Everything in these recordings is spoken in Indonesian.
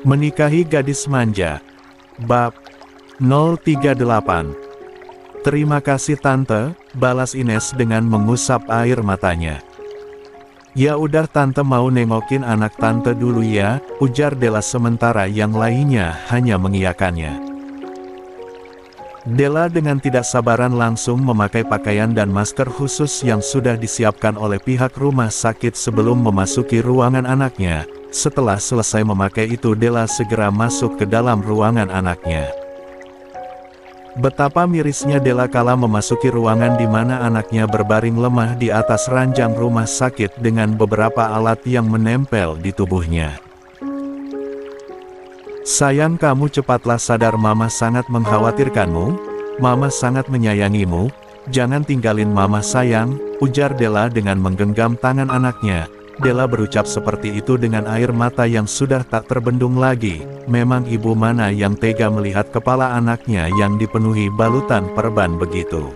Menikahi gadis manja. Bab 038. Terima kasih tante, balas Ines dengan mengusap air matanya. Ya udah tante mau nengokin anak tante dulu ya, ujar Della sementara yang lainnya hanya mengiyakannya. Della dengan tidak sabaran langsung memakai pakaian dan masker khusus yang sudah disiapkan oleh pihak rumah sakit sebelum memasuki ruangan anaknya. Setelah selesai memakai itu Della segera masuk ke dalam ruangan anaknya. Betapa mirisnya Della kala memasuki ruangan di mana anaknya berbaring lemah di atas ranjang rumah sakit dengan beberapa alat yang menempel di tubuhnya. Sayang, kamu cepatlah sadar, mama sangat mengkhawatirkanmu, mama sangat menyayangimu, jangan tinggalin mama sayang, ujar Della dengan menggenggam tangan anaknya. Della berucap seperti itu dengan air mata yang sudah tak terbendung lagi. Memang ibu mana yang tega melihat kepala anaknya yang dipenuhi balutan perban begitu.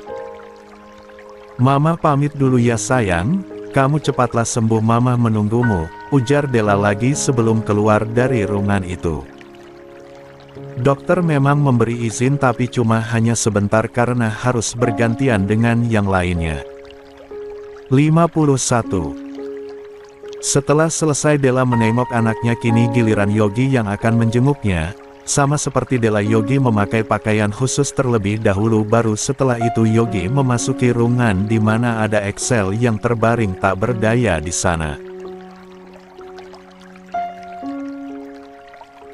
Mama pamit dulu ya sayang, kamu cepatlah sembuh, mama menunggumu, ujar Della lagi sebelum keluar dari ruangan itu. Dokter memang memberi izin tapi cuma hanya sebentar karena harus bergantian dengan yang lainnya. 51. Setelah selesai Della menengok anaknya, kini giliran Yogi yang akan menjenguknya. Sama seperti Della, Yogi memakai pakaian khusus terlebih dahulu, baru setelah itu Yogi memasuki ruangan di mana ada Excel yang terbaring tak berdaya di sana.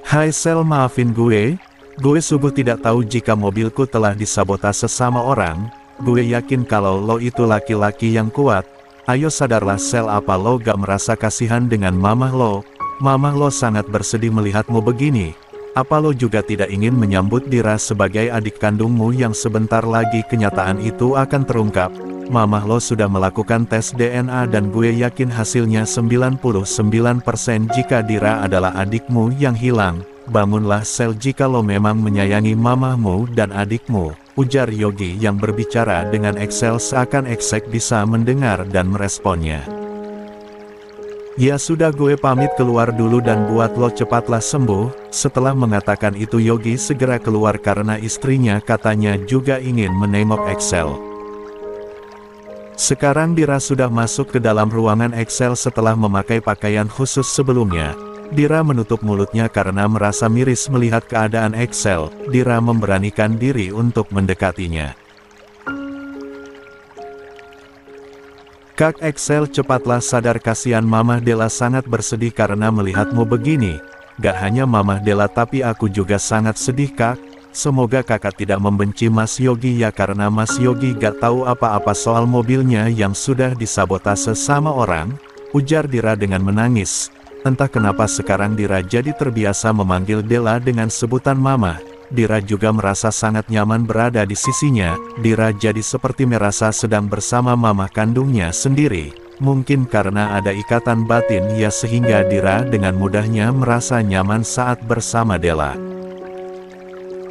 Hai Sel, maafin gue sungguh tidak tahu jika mobilku telah disabotase sama orang. Gue yakin kalau lo itu laki-laki yang kuat. Ayo sadarlah Sel, apa lo gak merasa kasihan dengan mamah lo? Mamah lo sangat bersedih melihatmu begini. Apa lo juga tidak ingin menyambut Dira sebagai adik kandungmu yang sebentar lagi kenyataan itu akan terungkap? Mamah lo sudah melakukan tes DNA dan gue yakin hasilnya 99% jika Dira adalah adikmu yang hilang. Bangunlah Sel jika lo memang menyayangi mamahmu dan adikmu, ujar Yogi yang berbicara dengan Excel seakan Excel bisa mendengar dan meresponnya. Ya sudah, gue pamit keluar dulu dan buat lo cepatlah sembuh. Setelah mengatakan itu Yogi segera keluar karena istrinya katanya juga ingin menengok Excel. Sekarang Dira sudah masuk ke dalam ruangan Excel setelah memakai pakaian khusus sebelumnya. Dira menutup mulutnya karena merasa miris melihat keadaan Excel. Dira memberanikan diri untuk mendekatinya. Kak Excel, cepatlah sadar, kasihan mamah Della sangat bersedih karena melihatmu begini. Gak hanya mamah Della tapi aku juga sangat sedih kak. Semoga kakak tidak membenci Mas Yogi ya, karena Mas Yogi gak tahu apa-apa soal mobilnya yang sudah disabotase sama orang, ujar Dira dengan menangis. Entah kenapa sekarang Dira jadi terbiasa memanggil Della dengan sebutan mama. Dira juga merasa sangat nyaman berada di sisinya. Dira jadi seperti merasa sedang bersama mama kandungnya sendiri. Mungkin karena ada ikatan batin ya sehingga Dira dengan mudahnya merasa nyaman saat bersama Della.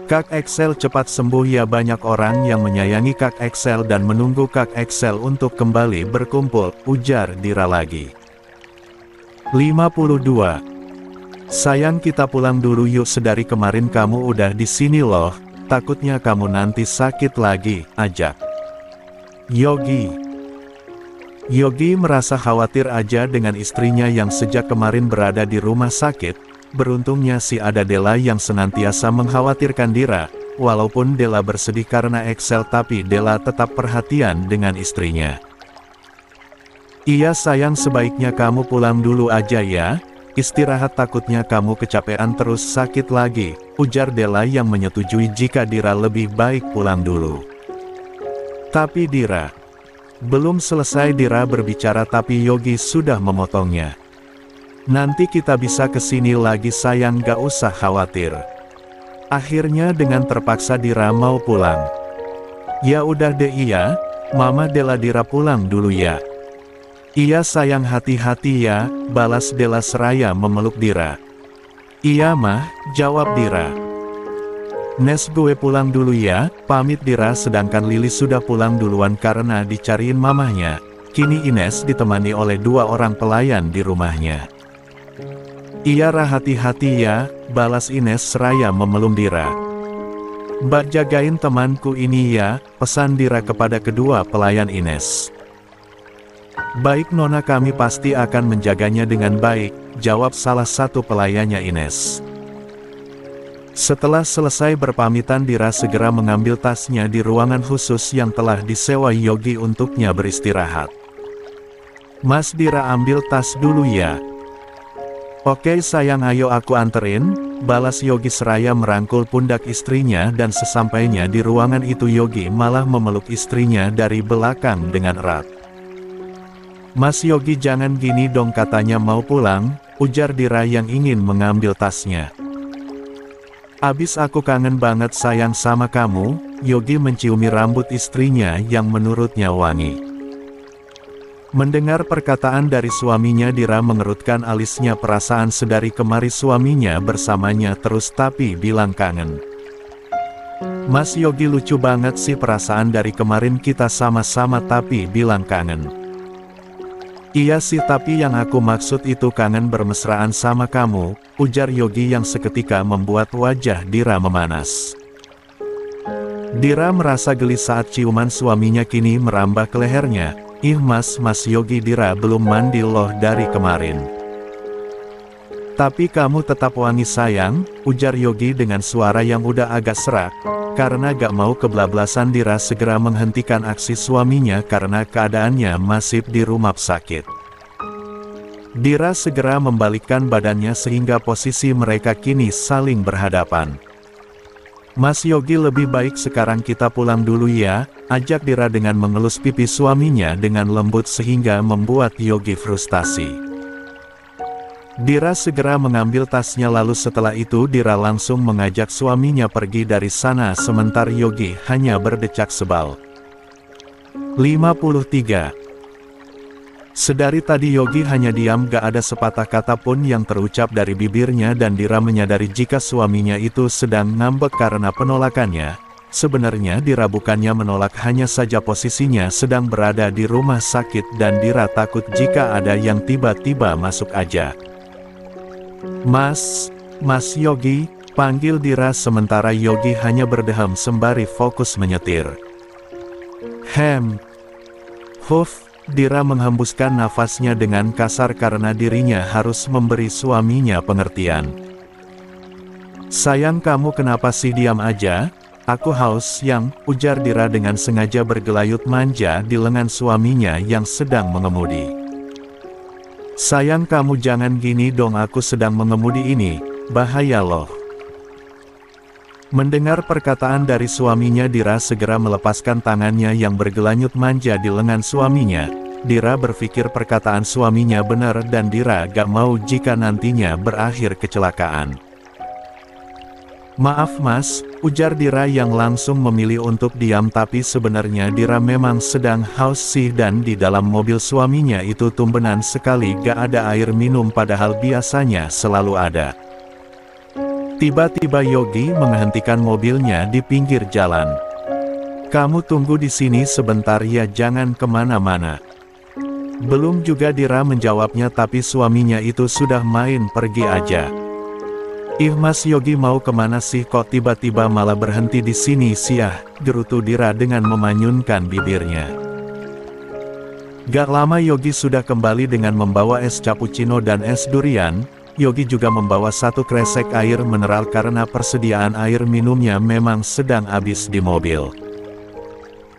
Kak Excel cepat sembuh ya, banyak orang yang menyayangi Kak Excel dan menunggu Kak Excel untuk kembali berkumpul, ujar Dira lagi. 52. Sayang, kita pulang dulu yuk, sedari kemarin kamu udah di sini loh, takutnya kamu nanti sakit lagi, ajak Yogi. Yogi merasa khawatir aja dengan istrinya yang sejak kemarin berada di rumah sakit. Beruntungnya sih ada Della yang senantiasa mengkhawatirkan Dira. Walaupun Della bersedih karena Excel tapi Della tetap perhatian dengan istrinya. Iya sayang, sebaiknya kamu pulang dulu aja ya, istirahat, takutnya kamu kecapean terus sakit lagi, ujar Della yang menyetujui jika Dira lebih baik pulang dulu. Tapi Dira, belum selesai Dira berbicara tapi Yogi sudah memotongnya. Nanti kita bisa kesini lagi sayang, gak usah khawatir. Akhirnya dengan terpaksa Dira mau pulang. Ya udah deh iya, mama Della, Dira pulang dulu ya. Iya sayang, hati-hati ya, balas Della seraya memeluk Dira. Iya mah, jawab Dira. Nes, gue pulang dulu ya, pamit Dira, sedangkan Lili sudah pulang duluan karena dicariin mamahnya. Kini Ines ditemani oleh 2 orang pelayan di rumahnya. Iya hati-hati ya, balas Ines seraya memeluk Dira. Mbak jagain temanku ini ya, pesan Dira kepada kedua pelayan Ines. Baik Nona, kami pasti akan menjaganya dengan baik, jawab salah satu pelayannya Ines. Setelah selesai berpamitan, Dira segera mengambil tasnya di ruangan khusus yang telah disewa Yogi untuknya beristirahat. Mas Dira ambil tas dulu ya. Oke sayang, ayo aku anterin, balas Yogi seraya merangkul pundak istrinya, dan sesampainya di ruangan itu Yogi malah memeluk istrinya dari belakang dengan erat. Mas Yogi jangan gini dong, katanya mau pulang, ujar Dira yang ingin mengambil tasnya. Abis aku kangen banget sayang sama kamu, Yogi menciumi rambut istrinya yang menurutnya wangi. Mendengar perkataan dari suaminya, Dira mengerutkan alisnya, perasaan sedari kemari suaminya bersamanya terus tapi bilang kangen. Mas Yogi lucu banget sih, perasaan dari kemarin kita sama-sama tapi bilang kangen. Iya sih, tapi yang aku maksud itu kangen bermesraan sama kamu, ujar Yogi yang seketika membuat wajah Dira memanas. Dira merasa geli saat ciuman suaminya kini merambah ke lehernya. Ih mas Yogi, Dira belum mandi loh dari kemarin. Tapi kamu tetap wangi sayang, ujar Yogi dengan suara yang udah agak serak. Karena gak mau kebablasan, Dira segera menghentikan aksi suaminya karena keadaannya masih di rumah sakit. Dira segera membalikkan badannya sehingga posisi mereka kini saling berhadapan. Mas Yogi, lebih baik sekarang kita pulang dulu ya, ajak Dira dengan mengelus pipi suaminya dengan lembut sehingga membuat Yogi frustasi. Dira segera mengambil tasnya, lalu setelah itu Dira langsung mengajak suaminya pergi dari sana, sementara Yogi hanya berdecak sebal. 53. Sedari tadi Yogi hanya diam, gak ada sepatah kata pun yang terucap dari bibirnya, dan Dira menyadari jika suaminya itu sedang ngambek karena penolakannya. Sebenarnya Dira bukannya menolak, hanya saja posisinya sedang berada di rumah sakit dan Dira takut jika ada yang tiba-tiba masuk aja. Mas Yogi, panggil Dira, sementara Yogi hanya berdeham sembari fokus menyetir. Dira menghembuskan nafasnya dengan kasar karena dirinya harus memberi suaminya pengertian. Sayang, kamu kenapa sih diam aja? Aku haus yang, ujar Dira dengan sengaja bergelayut manja di lengan suaminya yang sedang mengemudi. Sayang, kamu jangan gini dong, aku sedang mengemudi ini, bahaya loh. Mendengar perkataan dari suaminya, Dira segera melepaskan tangannya yang bergelanyut manja di lengan suaminya. Dira berpikir perkataan suaminya benar dan Dira gak mau jika nantinya berakhir kecelakaan. Maaf mas, ujar Dira yang langsung memilih untuk diam, tapi sebenarnya Dira memang sedang haus sih, dan di dalam mobil suaminya itu tumbenan sekali gak ada air minum padahal biasanya selalu ada. Tiba-tiba Yogi menghentikan mobilnya di pinggir jalan. Kamu tunggu di sini sebentar ya, jangan kemana-mana. Belum juga Dira menjawabnya, tapi suaminya itu sudah main pergi aja. Ih mas Yogi, mau kemana sih, kok tiba-tiba malah berhenti di sini sih ya, gerutu Dira dengan memanyunkan bibirnya. Gak lama Yogi sudah kembali dengan membawa es cappuccino dan es durian. Yogi juga membawa satu kresek air mineral karena persediaan air minumnya memang sedang habis di mobil.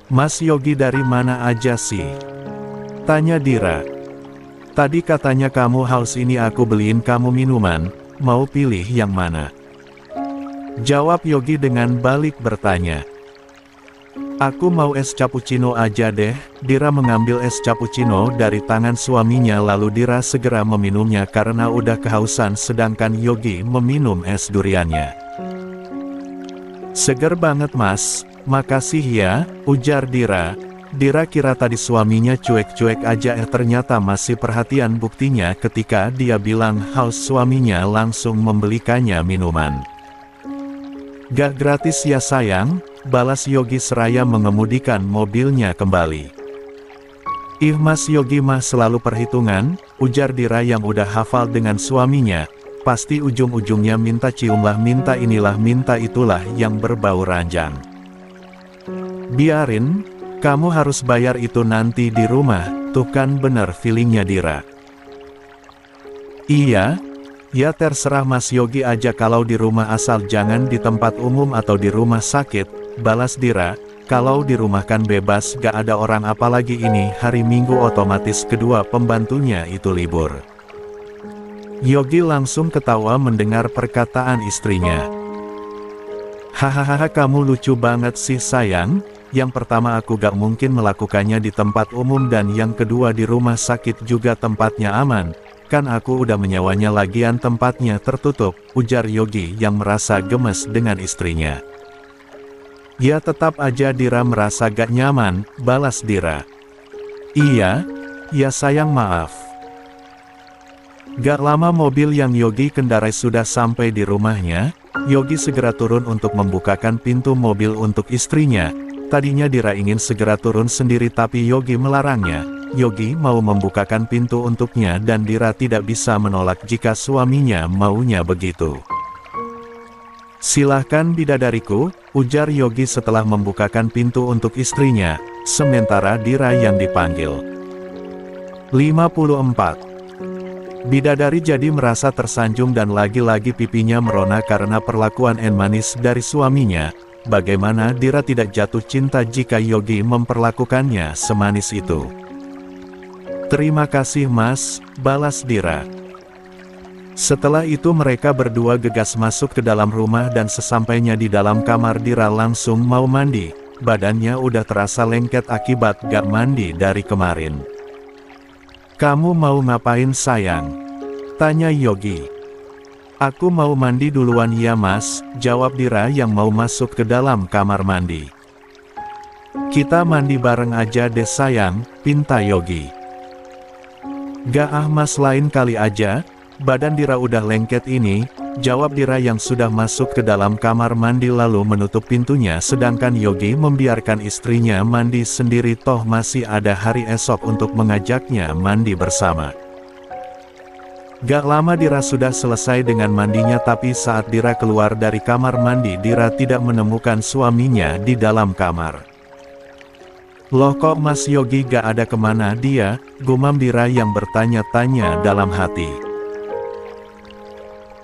Mas Yogi, dari mana aja sih? Tanya Dira. Tadi katanya kamu haus, ini aku beliin kamu minuman, mau pilih yang mana? Jawab Yogi dengan balik bertanya. Aku mau es cappuccino aja deh. Dira mengambil es cappuccino dari tangan suaminya, lalu Dira segera meminumnya karena udah kehausan, sedangkan Yogi meminum es duriannya. Seger banget mas, makasih ya, ujar Dira. Dira kira tadi suaminya cuek-cuek aja, ternyata masih perhatian. Buktinya ketika dia bilang haus, suaminya langsung membelikannya minuman. Gak gratis ya sayang, balas Yogi seraya mengemudikan mobilnya kembali. Ih mas Yogi mah selalu perhitungan, ujar Dira yang udah hafal dengan suaminya. pasti ujung-ujungnya minta ciumlah, minta inilah, minta itulah yang berbau ranjang. Biarin, kamu harus bayar itu nanti di rumah, tuh kan bener feelingnya Dira. Iya, ya terserah Mas Yogi aja kalau di rumah asal jangan di tempat umum atau di rumah sakit, balas Dira. Kalau di rumah kan bebas, gak ada orang, apalagi ini hari Minggu otomatis kedua pembantunya itu libur. Yogi langsung ketawa mendengar perkataan istrinya. Hahaha, kamu lucu banget sih sayang. Yang pertama aku gak mungkin melakukannya di tempat umum, dan yang kedua di rumah sakit juga tempatnya aman. Kan aku udah menyewanya, lagian tempatnya tertutup, ujar Yogi yang merasa gemes dengan istrinya. Ya tetap aja Dira merasa gak nyaman, balas Dira. Iya, ya sayang maaf. Gak lama mobil yang Yogi kendarai sudah sampai di rumahnya. Yogi segera turun untuk membukakan pintu mobil untuk istrinya. Tadinya Dira ingin segera turun sendiri tapi Yogi melarangnya. Yogi mau membukakan pintu untuknya dan Dira tidak bisa menolak jika suaminya maunya begitu. Silahkan bidadariku, ujar Yogi setelah membukakan pintu untuk istrinya, sementara Dira yang dipanggil. 54. Bidadari jadi merasa tersanjung dan lagi-lagi pipinya merona karena perlakuan manis dari suaminya. Bagaimana Dira tidak jatuh cinta jika Yogi memperlakukannya semanis itu? Terima kasih Mas, balas Dira. Setelah itu mereka berdua gegas masuk ke dalam rumah dan sesampainya di dalam kamar Dira langsung mau mandi. Badannya udah terasa lengket akibat gak mandi dari kemarin. Kamu mau ngapain sayang? Tanya Yogi. Aku mau mandi duluan ya Mas, jawab Dira yang mau masuk ke dalam kamar mandi. Kita mandi bareng aja deh sayang, pinta Yogi. Gak ah Mas, lain kali aja. Badan Dira udah lengket ini, jawab Dira yang sudah masuk ke dalam kamar mandi lalu menutup pintunya, sedangkan Yogi membiarkan istrinya mandi sendiri, toh masih ada hari esok untuk mengajaknya mandi bersama. Gak lama Dira sudah selesai dengan mandinya, tapi saat Dira keluar dari kamar mandi Dira tidak menemukan suaminya di dalam kamar. Loh kok Mas Yogi gak ada, kemana dia? Gumam Dira yang bertanya-tanya dalam hati.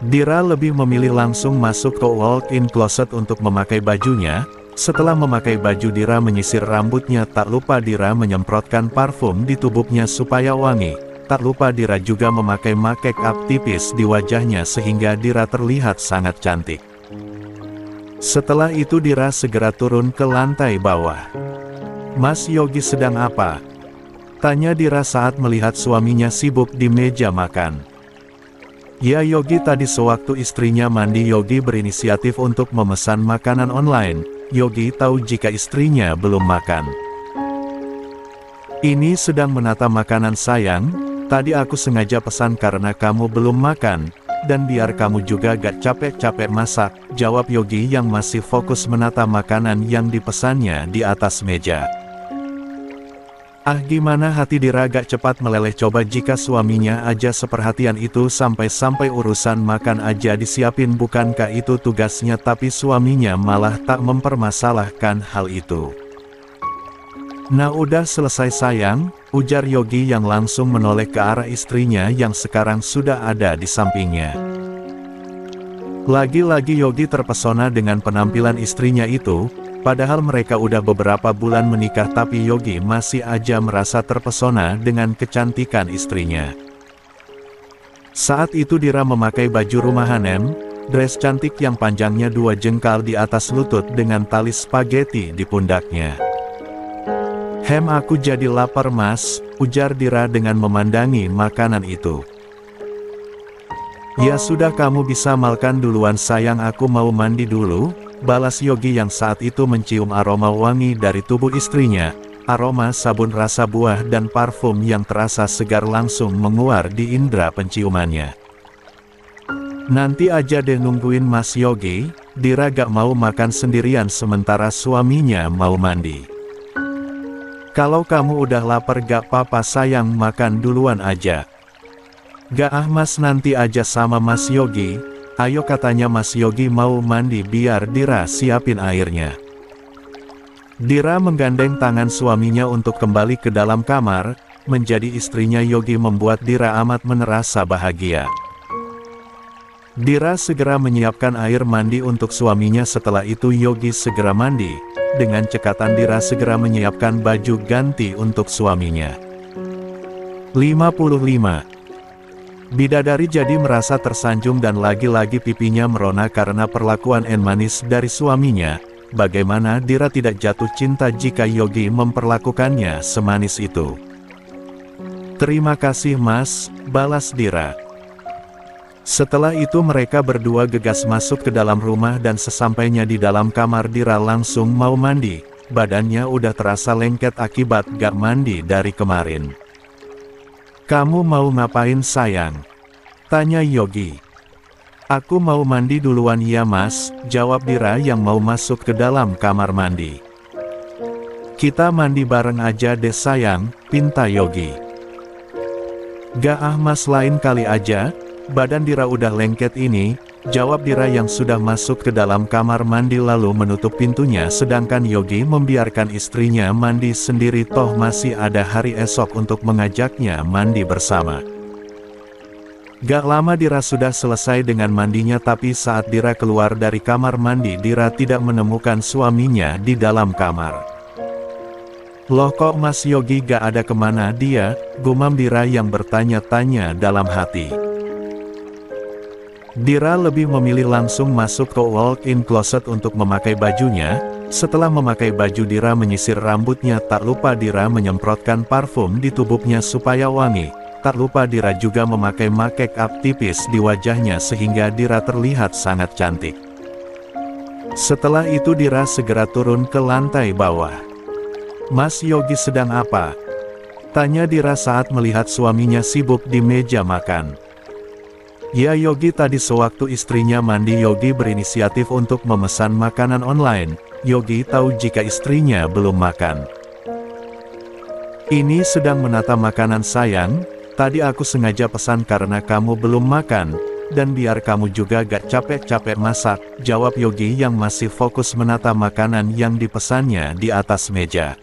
Dira lebih memilih langsung masuk ke walk-in closet untuk memakai bajunya. Setelah memakai baju Dira menyisir rambutnya, tak lupa Dira menyemprotkan parfum di tubuhnya supaya wangi. Tak lupa Dira juga memakai make up tipis di wajahnya sehingga Dira terlihat sangat cantik. Setelah itu Dira segera turun ke lantai bawah. Mas Yogi sedang apa? Tanya Dira saat melihat suaminya sibuk di meja makan. Ya Yogi, tadi sewaktu istrinya mandi Yogi berinisiatif untuk memesan makanan online. Yogi tahu jika istrinya belum makan. Ini sedang menata makanan sayang, tadi aku sengaja pesan karena kamu belum makan, dan biar kamu juga gak capek-capek masak, jawab Yogi yang masih fokus menata makanan yang dipesannya di atas meja. Ah gimana hati Dira gak cepat meleleh, coba jika suaminya aja seperhatian itu sampai-sampai urusan makan aja disiapin, bukankah itu tugasnya, tapi suaminya malah tak mempermasalahkan hal itu. Nah udah selesai sayang, ujar Yogi yang langsung menoleh ke arah istrinya yang sekarang sudah ada di sampingnya. Lagi-lagi Yogi terpesona dengan penampilan istrinya itu. Padahal mereka udah beberapa bulan menikah, tapi Yogi masih aja merasa terpesona dengan kecantikan istrinya. Saat itu Dira memakai baju rumahan dress cantik yang panjangnya 2 jengkal di atas lutut dengan tali spaghetti di pundaknya. Aku jadi lapar Mas, ujar Dira dengan memandangi makanan itu. Ya sudah, kamu bisa makan duluan sayang, aku mau mandi dulu, balas Yogi yang saat itu mencium aroma wangi dari tubuh istrinya. Aroma sabun rasa buah dan parfum yang terasa segar langsung menguar di indera penciumannya. Nanti aja deh, nungguin Mas Yogi. Dira gak mau makan sendirian sementara suaminya mau mandi. Kalau kamu udah lapar gak apa-apa sayang, makan duluan aja. Gak ah mas, nanti aja sama Mas Yogi. Ayo, katanya Mas Yogi mau mandi, biar Dira siapin airnya. Dira menggandeng tangan suaminya untuk kembali ke dalam kamar. Menjadi istrinya Yogi membuat Dira amat merasa bahagia. Dira segera menyiapkan air mandi untuk suaminya. Setelah itu Yogi segera mandi. Dengan cekatan Dira segera menyiapkan baju ganti untuk suaminya. 55. Bidadari jadi merasa tersanjung dan lagi-lagi pipinya merona karena perlakuan manis dari suaminya. Bagaimana Dira tidak jatuh cinta jika Yogi memperlakukannya semanis itu? Terima kasih mas, balas Dira. Setelah itu mereka berdua gegas masuk ke dalam rumah dan sesampainya di dalam kamar Dira langsung mau mandi. Badannya udah terasa lengket akibat gak mandi dari kemarin. Kamu mau ngapain sayang? Tanya Yogi. Aku mau mandi duluan ya mas, jawab Dira yang mau masuk ke dalam kamar mandi. Kita mandi bareng aja deh sayang, pinta Yogi. Gak ah mas, lain kali aja, badan Dira udah lengket ini, jawab Dira yang sudah masuk ke dalam kamar mandi lalu menutup pintunya sedangkan Yogi membiarkan istrinya mandi sendiri toh masih ada hari esok untuk mengajaknya mandi bersama. Gak lama Dira sudah selesai dengan mandinya tapi saat Dira keluar dari kamar mandi Dira tidak menemukan suaminya di dalam kamar. Loh kok Mas Yogi gak ada, kemana dia? Gumam Dira yang bertanya-tanya dalam hati. Dira lebih memilih langsung masuk ke walk-in closet untuk memakai bajunya. Setelah memakai baju Dira menyisir rambutnya, tak lupa Dira menyemprotkan parfum di tubuhnya supaya wangi. Tak lupa Dira juga memakai make up tipis di wajahnya sehingga Dira terlihat sangat cantik. Setelah itu Dira segera turun ke lantai bawah. Mas Yogi sedang apa? Tanya Dira saat melihat suaminya sibuk di meja makan. Ya Yogi, tadi sewaktu istrinya mandi Yogi berinisiatif untuk memesan makanan online. Yogi tahu jika istrinya belum makan. Ini sedang menata makanan sayang, tadi aku sengaja pesan karena kamu belum makan, dan biar kamu juga gak capek-capek masak, jawab Yogi yang masih fokus menata makanan yang dipesannya di atas meja.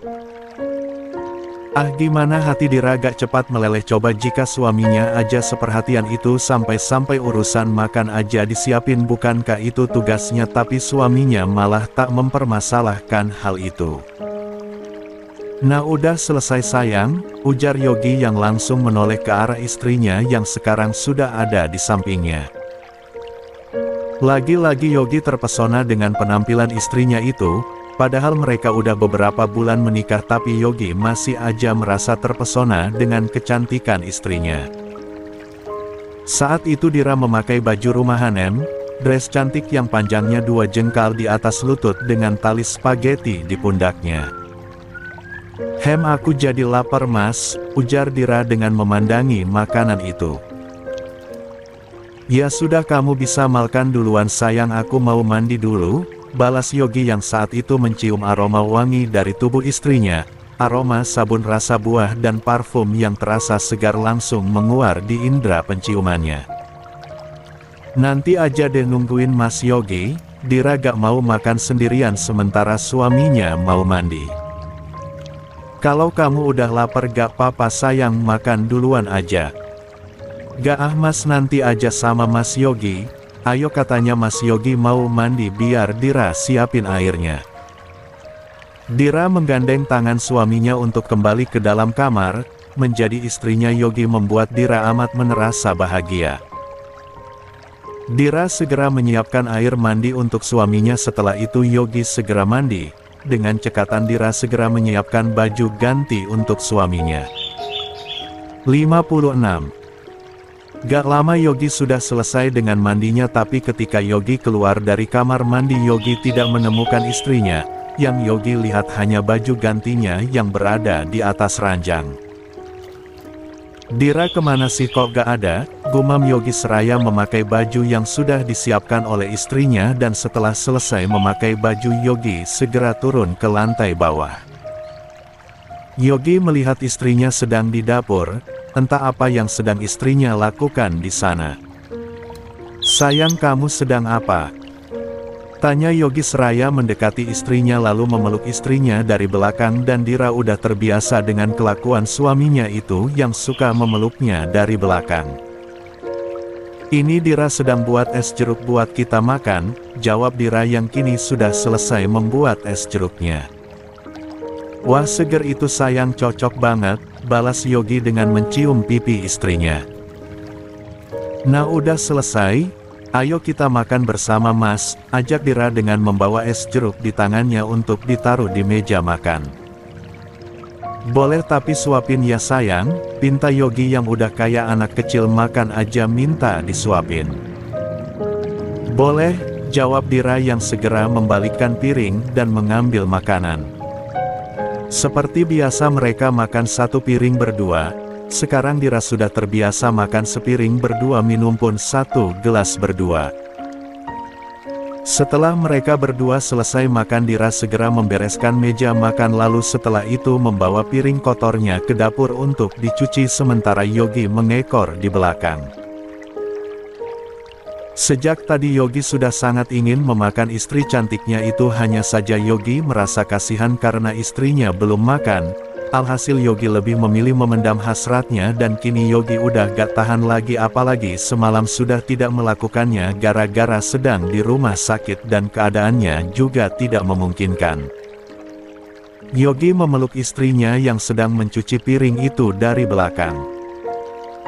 Ah gimana hati Dira gak cepat meleleh, coba jika suaminya aja seperhatian itu sampai-sampai urusan makan aja disiapin, bukankah itu tugasnya, tapi suaminya malah tak mempermasalahkan hal itu. Nah udah selesai sayang, ujar Yogi yang langsung menoleh ke arah istrinya yang sekarang sudah ada di sampingnya. Lagi-lagi Yogi terpesona dengan penampilan istrinya itu. Padahal mereka udah beberapa bulan menikah tapi Yogi masih aja merasa terpesona dengan kecantikan istrinya. Saat itu Dira memakai baju rumahan dress cantik yang panjangnya 2 jengkal di atas lutut dengan tali spaghetti di pundaknya. Aku jadi lapar mas, ujar Dira dengan memandangi makanan itu. Ya sudah, kamu bisa makan duluan sayang, aku mau mandi dulu, balas Yogi yang saat itu mencium aroma wangi dari tubuh istrinya. Aroma sabun rasa buah dan parfum yang terasa segar langsung menguar di indera penciumannya. Nanti aja deh, nungguin Mas Yogi. Dira gak mau makan sendirian sementara suaminya mau mandi. Kalau kamu udah lapar gak apa-apa sayang, makan duluan aja. Gak ah mas, nanti aja sama Mas Yogi. Ayo, katanya Mas Yogi mau mandi biar Dira siapin airnya. Dira menggandeng tangan suaminya untuk kembali ke dalam kamar. Menjadi istrinya Yogi membuat Dira amat merasa bahagia. Dira segera menyiapkan air mandi untuk suaminya. Setelah itu Yogi segera mandi. Dengan cekatan Dira segera menyiapkan baju ganti untuk suaminya. 56. Gak lama Yogi sudah selesai dengan mandinya, tapi ketika Yogi keluar dari kamar mandi Yogi tidak menemukan istrinya. Yang Yogi lihat hanya baju gantinya yang berada di atas ranjang. Dira kemana sih kok gak ada? Gumam Yogi seraya memakai baju yang sudah disiapkan oleh istrinya, dan setelah selesai memakai baju Yogi segera turun ke lantai bawah. Yogi melihat istrinya sedang di dapur. entah apa yang sedang istrinya lakukan di sana. "Sayang, kamu sedang apa?" tanya Yogi seraya mendekati istrinya lalu memeluk istrinya dari belakang, dan Dira udah terbiasa dengan kelakuan suaminya itu yang suka memeluknya dari belakang. "Ini Dira sedang buat es jeruk buat kita makan," jawab Dira yang kini sudah selesai membuat es jeruknya. "Wah, seger itu sayang, cocok banget," balas Yogi dengan mencium pipi istrinya. "Nah, udah selesai, ayo kita makan bersama Mas," ajak Dira dengan membawa es jeruk di tangannya untuk ditaruh di meja makan. "Boleh tapi suapin ya sayang," pinta Yogi yang udah kayak anak kecil makan aja minta disuapin. "Boleh," jawab Dira yang segera membalikkan piring dan mengambil makanan. Seperti biasa mereka makan satu piring berdua. Sekarang Dira sudah terbiasa makan sepiring berdua, minum pun satu gelas berdua. Setelah mereka berdua selesai makan, Dira segera membereskan meja makan, lalu setelah itu membawa piring kotornya ke dapur untuk dicuci sementara Yogi mengekor di belakang. Sejak tadi Yogi sudah sangat ingin memakan istri cantiknya itu, hanya saja Yogi merasa kasihan karena istrinya belum makan. Alhasil Yogi lebih memilih memendam hasratnya, dan kini Yogi udah gak tahan lagi, apalagi semalam sudah tidak melakukannya gara-gara sedang di rumah sakit dan keadaannya juga tidak memungkinkan. Yogi memeluk istrinya yang sedang mencuci piring itu dari belakang.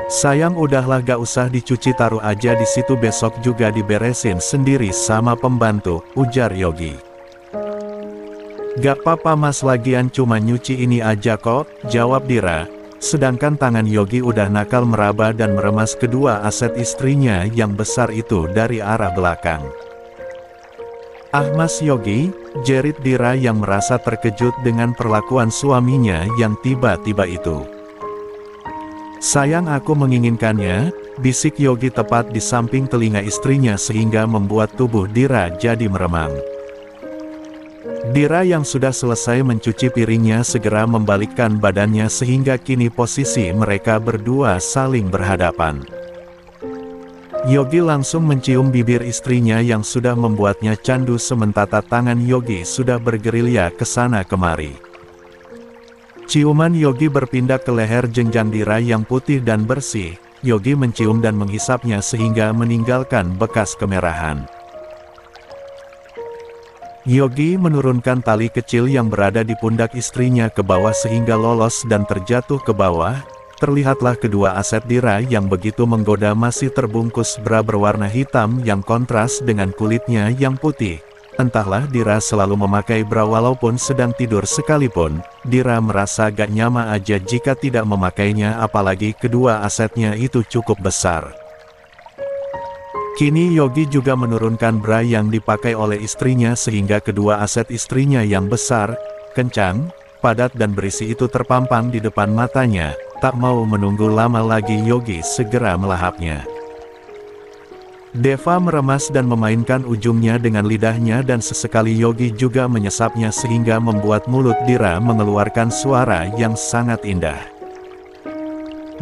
"Sayang, udahlah gak usah dicuci, taruh aja di situ, besok juga diberesin sendiri sama pembantu," ujar Yogi. "Gak apa-apa Mas, lagian cuma nyuci ini aja kok," jawab Dira. Sedangkan tangan Yogi udah nakal meraba dan meremas kedua aset istrinya yang besar itu dari arah belakang. "Ah Mas Yogi," jerit Dira yang merasa terkejut dengan perlakuan suaminya yang tiba-tiba itu. "Sayang, aku menginginkannya," bisik Yogi tepat di samping telinga istrinya sehingga membuat tubuh Dira jadi meremang. Dira yang sudah selesai mencuci piringnya segera membalikkan badannya sehingga kini posisi mereka berdua saling berhadapan. Yogi langsung mencium bibir istrinya yang sudah membuatnya candu, sementara tangan Yogi sudah bergerilya ke sana kemari. Ciuman Yogi berpindah ke leher jenjang Dira yang putih dan bersih. Yogi mencium dan menghisapnya sehingga meninggalkan bekas kemerahan. Yogi menurunkan tali kecil yang berada di pundak istrinya ke bawah sehingga lolos dan terjatuh ke bawah. Terlihatlah kedua aset Dira yang begitu menggoda masih terbungkus bra berwarna hitam yang kontras dengan kulitnya yang putih. Entahlah, Dira selalu memakai bra walaupun sedang tidur sekalipun. Dira merasa gak nyaman aja jika tidak memakainya, apalagi kedua asetnya itu cukup besar. Kini Yogi juga menurunkan bra yang dipakai oleh istrinya sehingga kedua aset istrinya yang besar, kencang, padat dan berisi itu terpampang di depan matanya. Tak mau menunggu lama lagi Yogi segera melahapnya. Deva meremas dan memainkan ujungnya dengan lidahnya dan sesekali Yogi juga menyesapnya sehingga membuat mulut Dira mengeluarkan suara yang sangat indah.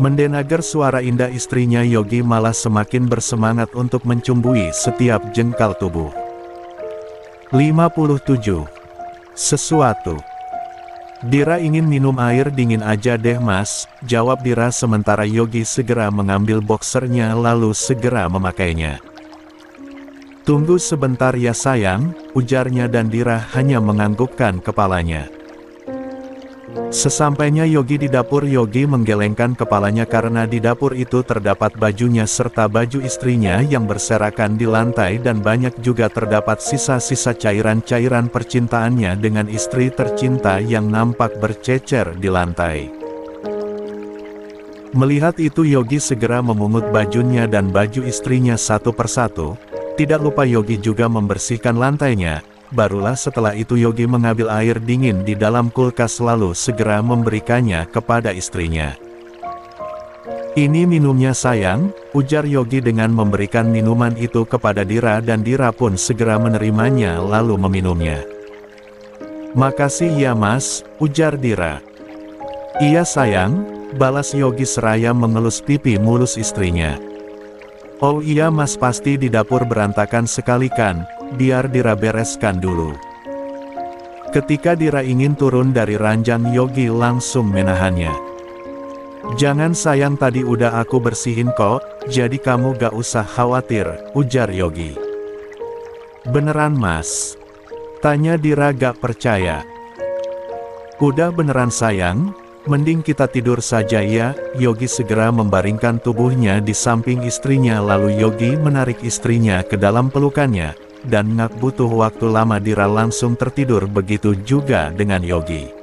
Mendengar suara indah istrinya, Yogi malah semakin bersemangat untuk mencumbui setiap jengkal tubuh. 57. Sesuatu. "Dira ingin minum air dingin aja deh Mas," jawab Dira sementara Yogi segera mengambil boxernya lalu segera memakainya. "Tunggu sebentar ya sayang," ujarnya dan Dira hanya menganggukkan kepalanya. Sesampainya Yogi di dapur, Yogi menggelengkan kepalanya karena di dapur itu terdapat bajunya serta baju istrinya yang berserakan di lantai dan banyak juga terdapat sisa-sisa cairan-cairan percintaannya dengan istri tercinta yang nampak bercecer di lantai. Melihat itu Yogi segera memungut bajunya dan baju istrinya satu persatu. Tidak lupa Yogi juga membersihkan lantainya. Barulah setelah itu Yogi mengambil air dingin di dalam kulkas lalu segera memberikannya kepada istrinya. "Ini minumnya sayang," ujar Yogi dengan memberikan minuman itu kepada Dira dan Dira pun segera menerimanya lalu meminumnya. "Makasih ya Mas," ujar Dira. "Iya sayang, balas Yogi seraya mengelus pipi mulus istrinya. Oh iya mas, pasti di dapur berantakan sekali kan, biar Dira bereskan dulu. Ketika Dira ingin turun dari ranjang, Yogi langsung menahannya. Jangan sayang, tadi udah aku bersihin kok, jadi kamu gak usah khawatir, ujar Yogi. Beneran mas? Tanya Dira gak percaya. Udah beneran sayang, mending kita tidur saja ya. Yogi segera membaringkan tubuhnya di samping istrinya, lalu Yogi menarik istrinya ke dalam pelukannya, dan gak butuh waktu lama Dira langsung tertidur, begitu juga dengan Yogi.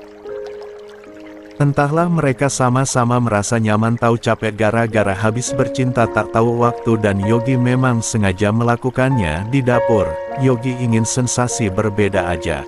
Entahlah, mereka sama-sama merasa nyaman, tahu capek gara-gara habis bercinta tak tahu waktu, dan Yogi memang sengaja melakukannya di dapur. Yogi ingin sensasi berbeda aja.